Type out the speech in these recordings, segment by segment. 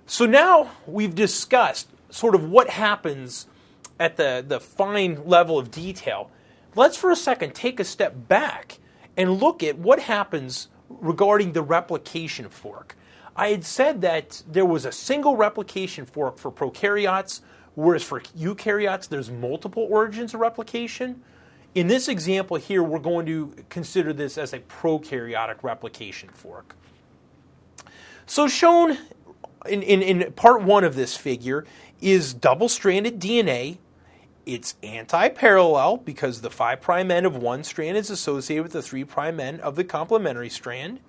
So now we've discussed sort of what happens at the fine level of detail. Let's for a second take a step back and look at what happens regarding the replication fork. I had said that there was a single replication fork for prokaryotes, whereas for eukaryotes there's multiple origins of replication. In this example here, we're going to consider this as a prokaryotic replication fork. So shown in part 1 of this figure is double-stranded DNA. It's anti-parallel because the 5' end of one strand is associated with the 3' end of the complementary strand,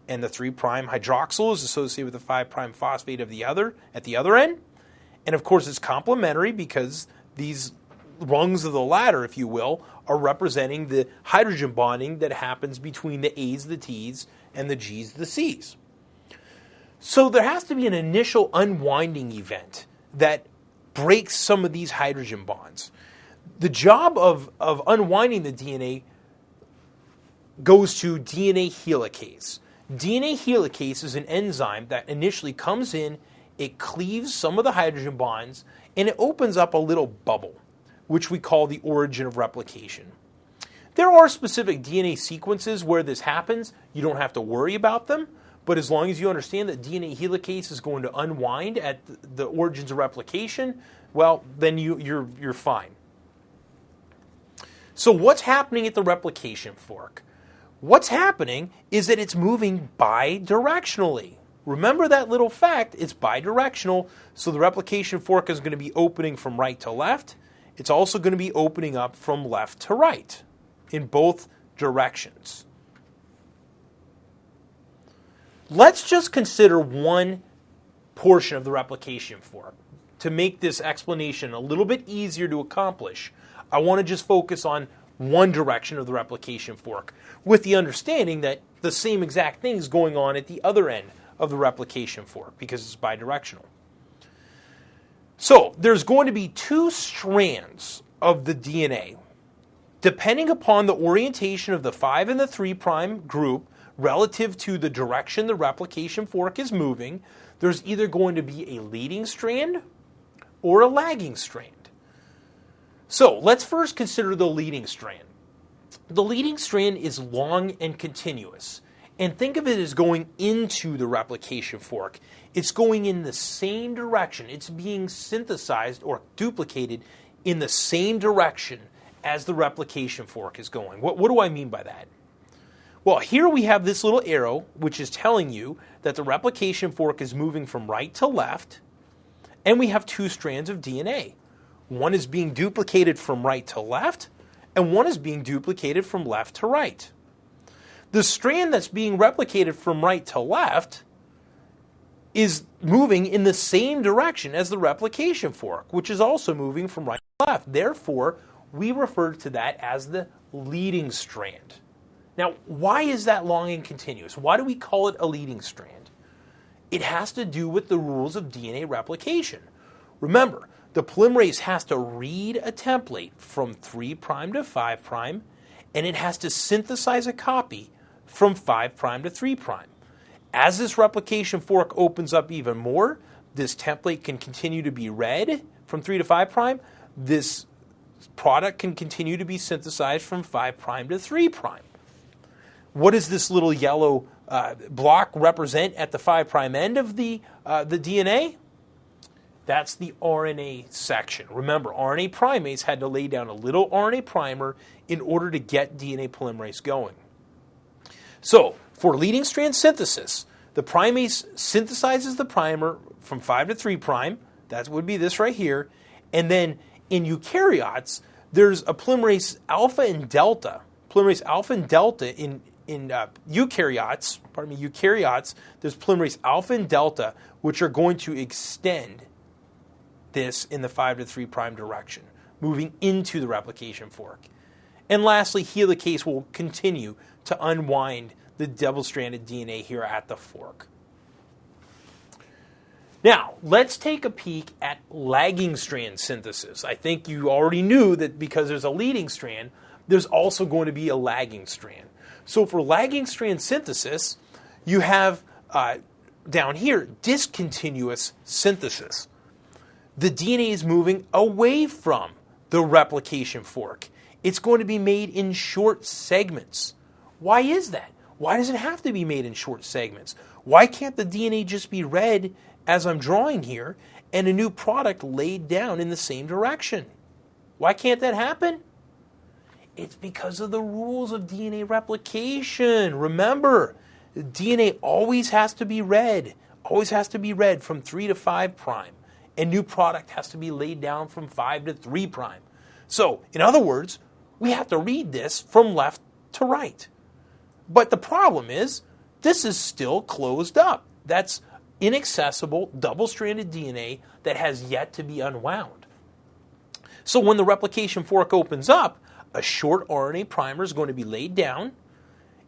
and the 3' hydroxyl is associated with the 5' phosphate of the other at the other end. And of course it's complementary because these rungs of the ladder, if you will, are representing the hydrogen bonding that happens between the A's, the T's, and the G's, the C's. So there has to be an initial unwinding event that breaks some of these hydrogen bonds. The job of unwinding the DNA goes to DNA helicase. DNA helicase is an enzyme that initially comes in, it cleaves some of the hydrogen bonds, and it opens up a little bubble, which we call the origin of replication. There are specific DNA sequences where this happens. You don't have to worry about them, but as long as you understand that DNA helicase is going to unwind at the origins of replication, well, then you're fine. So what's happening at the replication fork? What's happening is that it's moving bidirectionally. Remember that little fact, it's bidirectional, so the replication fork is going to be opening from right to left. It's also going to be opening up from left to right in both directions. Let's just consider one portion of the replication fork. To make this explanation a little bit easier to accomplish, I want to just focus on one direction of the replication fork with the understanding that the same exact thing is going on at the other end of the replication fork because it's bidirectional. So there's going to be two strands of the DNA. Depending upon the orientation of the 5' and the 3' group relative to the direction the replication fork is moving, there's either going to be a leading strand or a lagging strand. So let's first consider the leading strand. The leading strand is long and continuous. And think of it as going into the replication fork. It's going in the same direction. It's being synthesized or duplicated in the same direction as the replication fork is going. What do I mean by that? Well, here we have this little arrow, which is telling you that the replication fork is moving from right to left, and we have two strands of DNA. One is being duplicated from right to left, and one is being duplicated from left to right. The strand that's being replicated from right to left is moving in the same direction as the replication fork, which is also moving from right to left. Therefore, we refer to that as the leading strand. Now, why is that long and continuous? Why do we call it a leading strand? It has to do with the rules of DNA replication. Remember, the polymerase has to read a template from 3' to 5', and it has to synthesize a copy from 5' to 3'. As this replication fork opens up even more, this template can continue to be read from 3' to 5'. This product can continue to be synthesized from 5' to 3'. What does this little yellow block represent at the 5' end of the DNA? That's the RNA section. Remember, RNA primase had to lay down a little RNA primer in order to get DNA polymerase going. So, for leading strand synthesis, the primase synthesizes the primer from 5' to 3'. That would be this right here. And then in eukaryotes, there's a polymerase alpha and delta. Polymerase alpha and delta in eukaryotes, there's polymerase alpha and delta, which are going to extend this in the 5' to 3' direction, moving into the replication fork. And lastly, helicase will continue to unwind the double-stranded DNA here at the fork. Now, let's take a peek at lagging strand synthesis. I think you already knew that because there's a leading strand, there's also going to be a lagging strand. So for lagging strand synthesis, you have down here, discontinuous synthesis. The DNA is moving away from the replication fork. It's going to be made in short segments. Why is that? Why does it have to be made in short segments? Why can't the DNA just be read as I'm drawing here and a new product laid down in the same direction? Why can't that happen? It's because of the rules of DNA replication. Remember, DNA always has to be read from 3 to 5 prime, and new product has to be laid down from 5 to 3 prime. So, in other words, we have to read this from left to right. But the problem is, this is still closed up. That's inaccessible, double-stranded DNA that has yet to be unwound. So when the replication fork opens up, a short RNA primer is going to be laid down.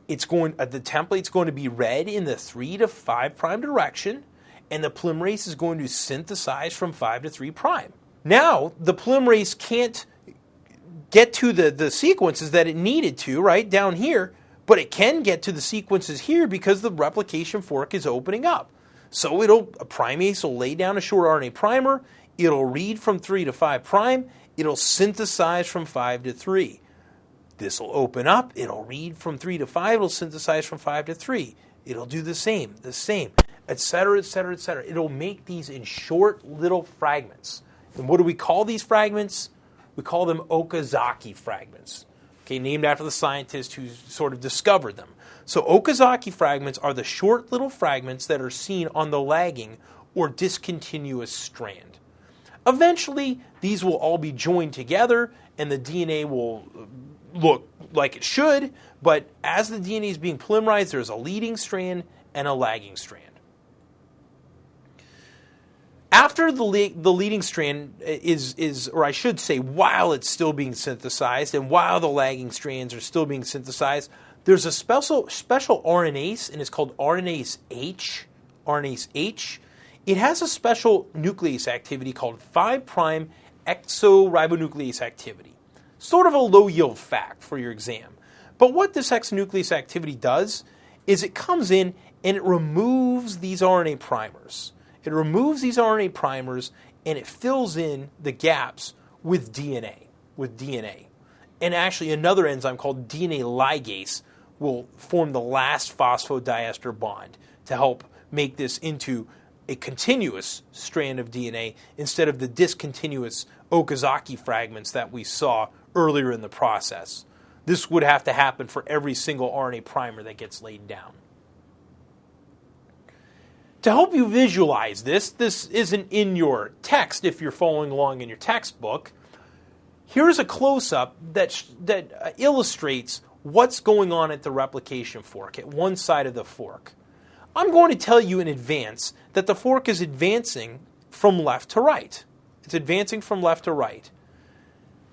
The template's going to be read in the 3 to 5 prime direction, and the polymerase is going to synthesize from 5 to 3 prime. Now, the polymerase can't get to the sequences that it needed to, right, down here, but it can get to the sequences here because the replication fork is opening up. So a primase will lay down a short RNA primer, it'll read from 3 to 5 prime, it'll synthesize from 5 to 3. This will open up, it'll read from 3 to 5, it'll synthesize from 5 to 3. It'll do the same, etc., etc., etc. It'll make these in short little fragments. And what do we call these fragments? We call them Okazaki fragments. Okay, named after the scientist who sort of discovered them. So Okazaki fragments are the short little fragments that are seen on the lagging or discontinuous strand. Eventually, these will all be joined together and the DNA will look like it should, but as the DNA is being polymerized, there's a leading strand and a lagging strand. After the leading strand is, or I should say, while it's still being synthesized and while the lagging strands are still being synthesized, there's a special RNase, and it's called RNase H. RNase H. It has a special nuclease activity called 5' exoribonuclease activity. Sort of a low-yield fact for your exam. But what this exonuclease activity does is it comes in and it removes these RNA primers. It removes these RNA primers and it fills in the gaps with DNA. And actually another enzyme called DNA ligase will form the last phosphodiester bond to help make this into a continuous strand of DNA instead of the discontinuous Okazaki fragments that we saw earlier in the process. This would have to happen for every single RNA primer that gets laid down. To help you visualize this isn't in your text if you're following along in your textbook. Here's a close-up that illustrates what's going on at the replication fork, at one side of the fork. I'm going to tell you in advance that the fork is advancing from left to right. It's advancing from left to right.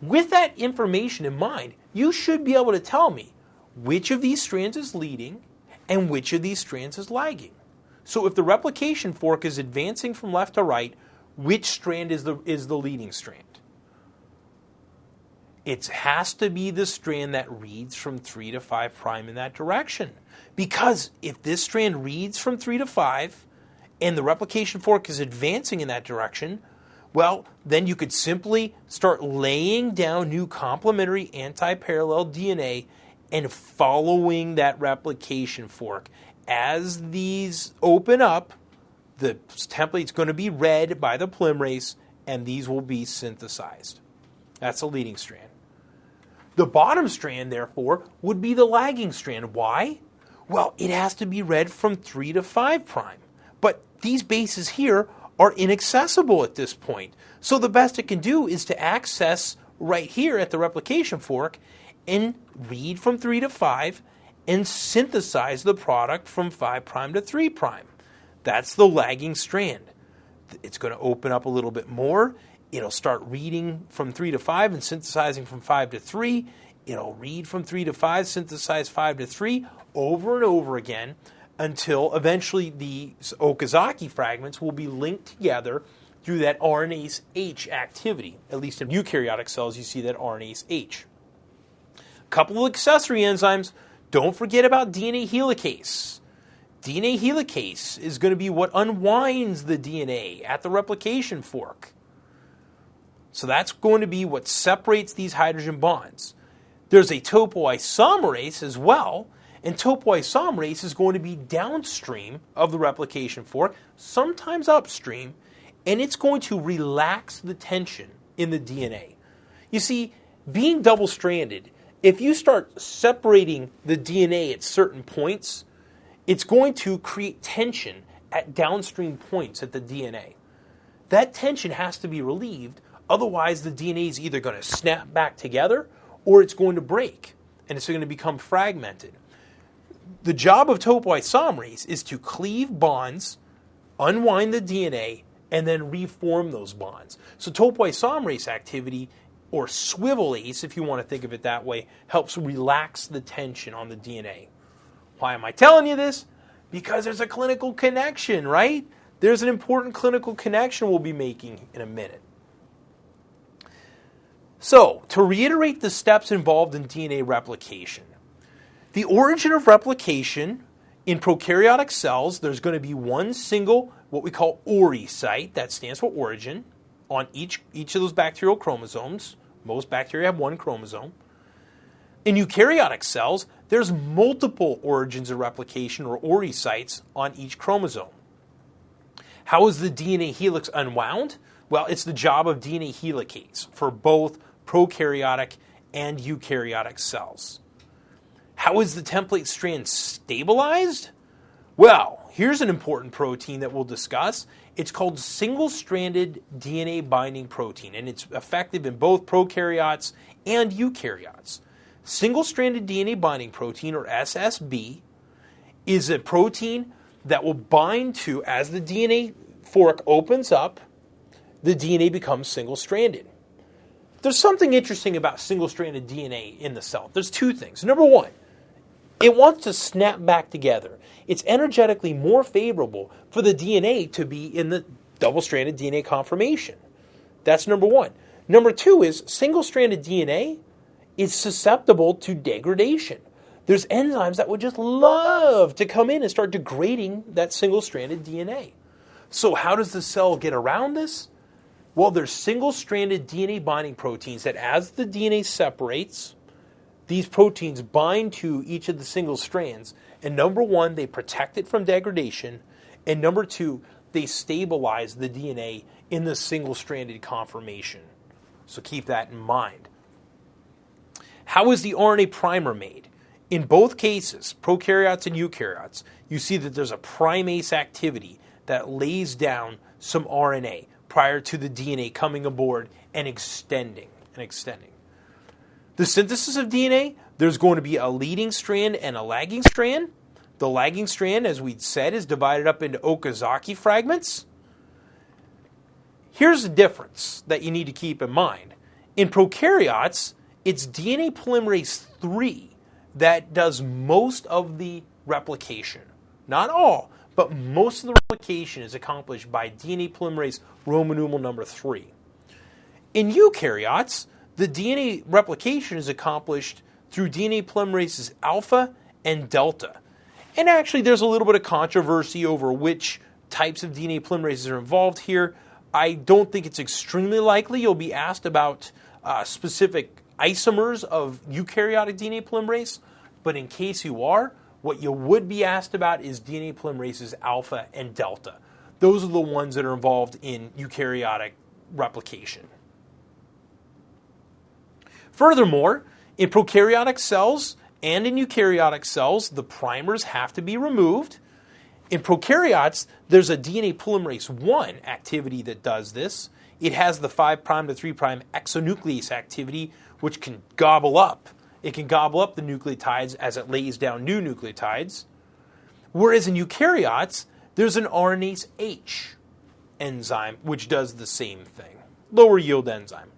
With that information in mind, you should be able to tell me which of these strands is leading and which of these strands is lagging. So if the replication fork is advancing from left to right, which strand is the leading strand? It has to be the strand that reads from 3 to 5 prime in that direction. Because if this strand reads from 3 to 5 and the replication fork is advancing in that direction, well, then you could simply start laying down new complementary anti-parallel DNA and following that replication fork. As these open up, the template's going to be read by the polymerase and these will be synthesized. That's a leading strand. The bottom strand, therefore, would be the lagging strand. Why? Well, it has to be read from 3 to 5 prime. But these bases here are inaccessible at this point. So the best it can do is to access right here at the replication fork and read from 3 to 5 and synthesize the product from 5 prime to 3 prime. That's the lagging strand. It's going to open up a little bit more. It'll start reading from 3 to 5 and synthesizing from 5 to 3. It'll read from 3 to 5, synthesize 5 to 3 over and over again until eventually the Okazaki fragments will be linked together through that RNase H activity. At least in eukaryotic cells, you see that RNase H. A couple of accessory enzymes. Don't forget about DNA helicase. DNA helicase is going to be what unwinds the DNA at the replication fork. So that's going to be what separates these hydrogen bonds. There's a topoisomerase as well, and topoisomerase is going to be downstream of the replication fork, sometimes upstream, and it's going to relax the tension in the DNA. You see, being double-stranded, if you start separating the DNA at certain points, it's going to create tension at downstream points at the DNA. That tension has to be relieved, otherwise the DNA is either going to snap back together or it's going to break, and it's going to become fragmented. The job of topoisomerase is to cleave bonds, unwind the DNA, and then reform those bonds. So topoisomerase activity, or swivelase, if you want to think of it that way, helps relax the tension on the DNA. Why am I telling you this? Because there's a clinical connection, right? There's an important clinical connection we'll be making in a minute. So, to reiterate the steps involved in DNA replication, the origin of replication in prokaryotic cells, there's going to be one single, what we call ORI site, that stands for origin, on each of those bacterial chromosomes. Most bacteria have one chromosome. In eukaryotic cells, there's multiple origins of replication, or ORI sites, on each chromosome. How is the DNA helix unwound? Well, it's the job of DNA helicase for both prokaryotic and eukaryotic cells. How is the template strand stabilized? Well, here's an important protein that we'll discuss. It's called single-stranded DNA binding protein, and it's effective in both prokaryotes and eukaryotes. Single-stranded DNA binding protein, or SSB, is a protein that will bind to, as the DNA fork opens up, the DNA becomes single-stranded. There's something interesting about single-stranded DNA in the cell. There's two things. Number one, it wants to snap back together. It's energetically more favorable for the DNA to be in the double-stranded DNA conformation. That's number one. Number two is single-stranded DNA is susceptible to degradation. There's enzymes that would just love to come in and start degrading that single-stranded DNA. So how does the cell get around this? Well, there's single-stranded DNA binding proteins that, as the DNA separates, these proteins bind to each of the single strands. And number one, they protect it from degradation. And number two, they stabilize the DNA in the single-stranded conformation. So keep that in mind. How is the RNA primer made? In both cases, prokaryotes and eukaryotes, you see that there's a primase activity that lays down some RNA prior to the DNA coming aboard and extending. The synthesis of DNA, there's going to be a leading strand and a lagging strand. The lagging strand, as we said, is divided up into Okazaki fragments. Here's the difference that you need to keep in mind. In prokaryotes, it's DNA polymerase III that does most of the replication. Not all, but most of the replication is accomplished by DNA polymerase Roman numeral number 3. In eukaryotes, the DNA replication is accomplished through DNA polymerases alpha and delta. And actually, there's a little bit of controversy over which types of DNA polymerases are involved here. I don't think it's extremely likely you'll be asked about specific isomers of eukaryotic DNA polymerase, but in case you are, what you would be asked about is DNA polymerases alpha and delta. Those are the ones that are involved in eukaryotic replication. Furthermore, in prokaryotic cells and in eukaryotic cells, the primers have to be removed. In prokaryotes, there's a DNA polymerase I activity that does this. It has the 5' to 3' exonuclease activity, which can gobble up. It can gobble up the nucleotides as it lays down new nucleotides. Whereas in eukaryotes, there's an RNase H enzyme, which does the same thing. Lower yield enzyme.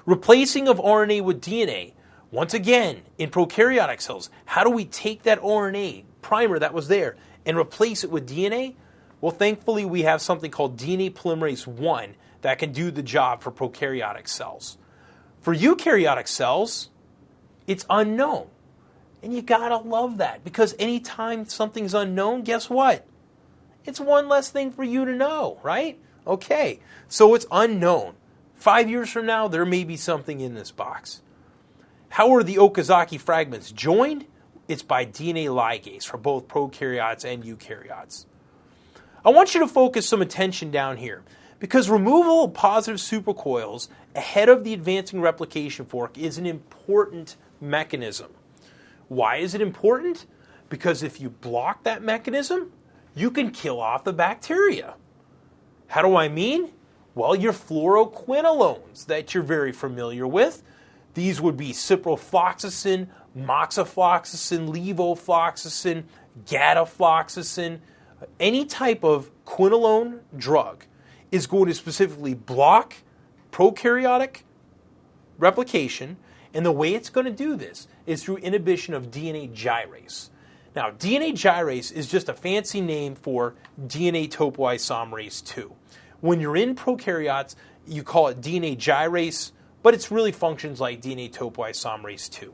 Replacing of RNA with DNA. Once again, in prokaryotic cells, how do we take that RNA primer that was there and replace it with DNA? Well, thankfully, we have something called DNA polymerase I that can do the job for prokaryotic cells. For eukaryotic cells, it's unknown. And you gotta love that, because anytime something's unknown, guess what? It's one less thing for you to know, right? Okay, so it's unknown. 5 years from now, there may be something in this box. How are the Okazaki fragments joined? It's by DNA ligase for both prokaryotes and eukaryotes. I want you to focus some attention down here, because removal of positive supercoils ahead of the advancing replication fork is an important mechanism. Why is it important? Because if you block that mechanism, you can kill off the bacteria. How do I mean? Well, your fluoroquinolones that you're very familiar with. These would be ciprofloxacin, moxifloxacin, levofloxacin, gadafloxacin. Any type of quinolone drug is going to specifically block prokaryotic replication, and the way it's going to do this is through inhibition of DNA gyrase. Now, DNA gyrase is just a fancy name for DNA topoisomerase 2. When you're in prokaryotes, you call it DNA gyrase, but it really functions like DNA topoisomerase 2.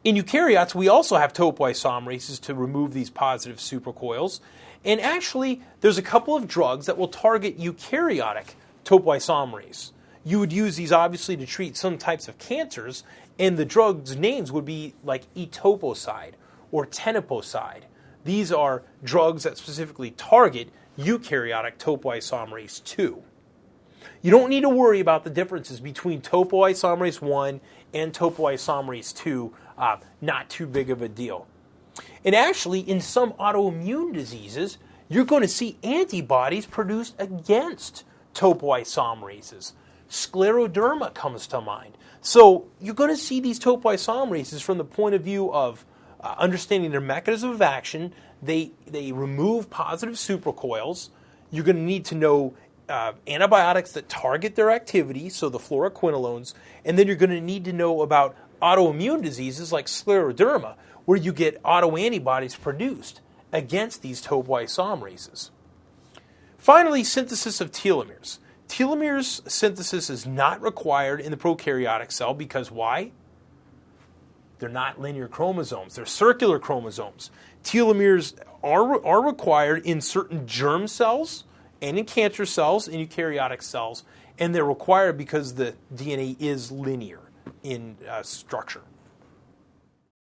In eukaryotes, we also have topoisomerases to remove these positive supercoils. And actually, there's a couple of drugs that will target eukaryotic topoisomerase. You would use these obviously to treat some types of cancers, and the drugs' names would be like etoposide or tenofovir. These are drugs that specifically target eukaryotic topoisomerase 2. You don't need to worry about the differences between topoisomerase 1 and topoisomerase 2. Not too big of a deal. And actually, in some autoimmune diseases, you're going to see antibodies produced against topoisomerases. Scleroderma comes to mind. So you're going to see these topoisomerases from the point of view of understanding their mechanism of action. They remove positive supercoils. You're going to need to know antibiotics that target their activity, so the fluoroquinolones, and then you're going to need to know about autoimmune diseases like scleroderma, where you get autoantibodies produced against these topoisomerases. Finally, synthesis of telomeres. Telomeres synthesis is not required in the prokaryotic cell because why? They're not linear chromosomes. They're circular chromosomes. Telomeres are required in certain germ cells and in cancer cells, in eukaryotic cells, and they're required because the DNA is linear in structure.